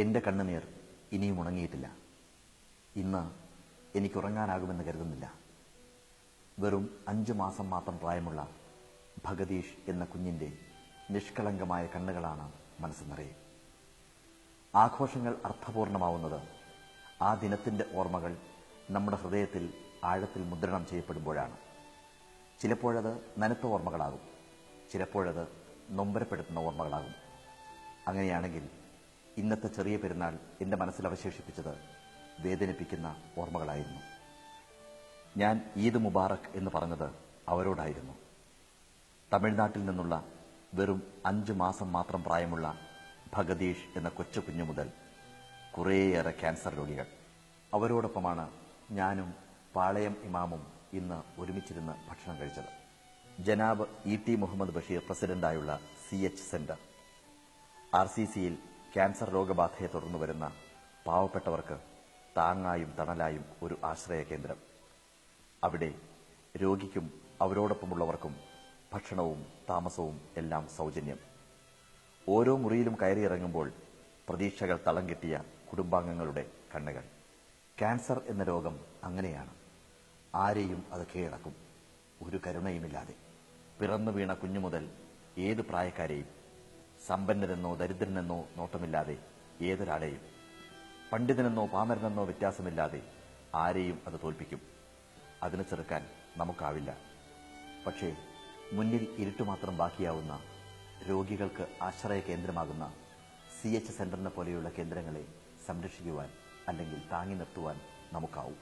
എൻ്റെ കണ്ണുനീർ ഇനിയും ഉണങ്ങിയിട്ടില്ല. ഇന്ന് എനിക്കുറങ്ങാനാകുമെന്ന് കരുതുന്നില്ല. വെറും 5 മാസം മാത്രം പ്രായമുള്ള ഭഗദീഷ് എന്ന കുഞ്ഞിൻ്റെ നിഷ്കളങ്കമായ കണ്ണുകളാണ് മനസ്സ് നിറയെ. ആഘോഷങ്ങൾ അർത്ഥപൂർണമാവുന്നത് ആ ദിനത്തിൻ്റെ ഓർമ്മകൾ നമ്മുടെ ഹൃദയത്തിൽ ആഴത്തിൽ മുദ്രണം ചെയ്യപ്പെടുമ്പോഴാണ്. ചിലപ്പോഴത് നനുത്ത ഓർമ്മകളാകും, ചിലപ്പോഴത് നൊമ്പരപ്പെടുത്തുന്ന ഓർമ്മകളാകും. അങ്ങനെയാണെങ്കിൽ ഇന്നത്തെ ചെറിയ പെരുന്നാൾ എൻ്റെ മനസ്സിൽ അവശേഷിപ്പിച്ചത് വേദനിപ്പിക്കുന്ന ഓർമ്മകളായിരുന്നു. ഞാൻ ഈദ് മുബാറക് എന്ന് പറഞ്ഞത് അവരോടായിരുന്നു. തമിഴ്നാട്ടിൽ നിന്നുള്ള വെറും 5 മാസം മാത്രം പ്രായമുള്ള ഭഗദീഷ് എന്ന കൊച്ചു കുഞ്ഞു മുതൽ കുറേയേറെ ക്യാൻസർ രോഗികൾ. അവരോടൊപ്പമാണ് ഞാനും പാളയം ഇമാമും ഇന്ന് ഒരുമിച്ചിരുന്ന് ഭക്ഷണം കഴിച്ചത്. ജനാബ് ഇ.ടി. മുഹമ്മദ് ബഷീർ പ്രസിഡന്റായുള്ള CH സെന്റർ, RCCയിൽ ക്യാൻസർ രോഗബാധയെ തുടർന്ന് വരുന്ന പാവപ്പെട്ടവർക്ക് താങ്ങായും തണലായും ഒരു ആശ്രയ കേന്ദ്രം. അവിടെ രോഗിക്കും അവരോടൊപ്പമുള്ളവർക്കും ഭക്ഷണവും താമസവും എല്ലാം സൗജന്യം. ഓരോ മുറിയിലും കയറിയിറങ്ങുമ്പോൾ പ്രതീക്ഷകൾ തളം കെട്ടിയ കുടുംബാംഗങ്ങളുടെ കണ്ണുകൾ. ക്യാൻസർ എന്ന രോഗം അങ്ങനെയാണ്. ആരെയും അത് കീഴടക്കും, ഒരു കരുണയുമില്ലാതെ. പിറന്നു വീണ കുഞ്ഞു മുതൽ ഏത് പ്രായക്കാരെയും, സമ്പന്നരെന്നോ ദരിദ്രനെന്നോ നോട്ടമില്ലാതെ ഏതൊരാളെയും, പണ്ഡിതനെന്നോ പാമരനെന്നോ വ്യത്യാസമില്ലാതെ ആരെയും അത് തോൽപ്പിക്കും. അതിന് ചെറുക്കാൻ നമുക്കാവില്ല. പക്ഷേ മുന്നിൽ ഇരുട്ടുമാത്രം ബാക്കിയാവുന്ന, രോഗികൾക്ക് ആശ്രയ കേന്ദ്രമാകുന്ന CH സെന്ററിനെ പോലെയുള്ള കേന്ദ്രങ്ങളെ സംരക്ഷിക്കുവാൻ അല്ലെങ്കിൽ താങ്ങി നിർത്തുവാൻ നമുക്കാവും.